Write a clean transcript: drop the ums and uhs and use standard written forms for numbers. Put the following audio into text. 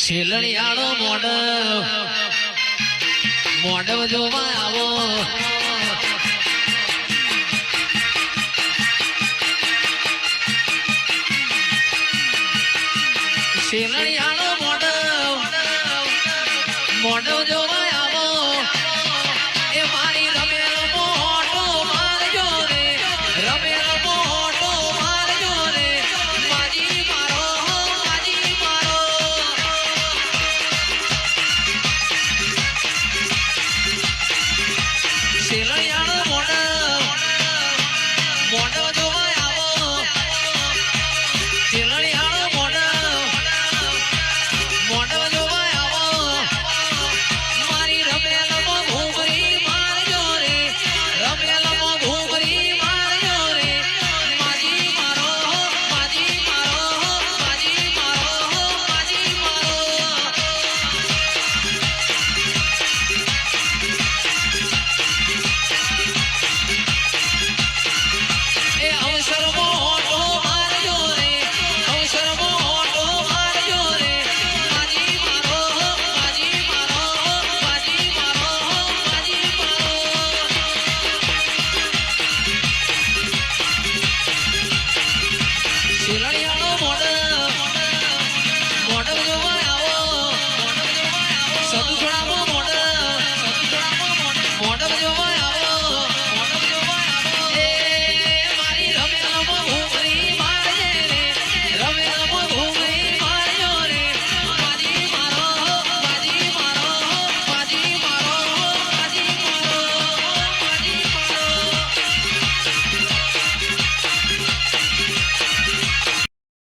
શેલણિયાળો મોઢવ જોવા આવો શેલણિયાળો મોઢવ જોવા આવો એ મારી રમેલ મોટો મારજો રે રમેલ મોટો મારજો રે માજી મારો શેલણિયાળો મોઢવ જોવા આવો શેલણિયાળો મોઢવ જોવા આવો મારી રમેલમાં ઘૂંઘરી મારજો રે રમેલમાં ઘૂંઘરી મારજો રે માજી મારો માજી મારો માજી મારો માજી મારો એ અવસર મોટો મારજો રે અવસર મોટો મારજો રે માજી મારો માજી મારો માજી મારો માજી મારો શેલણિયાળો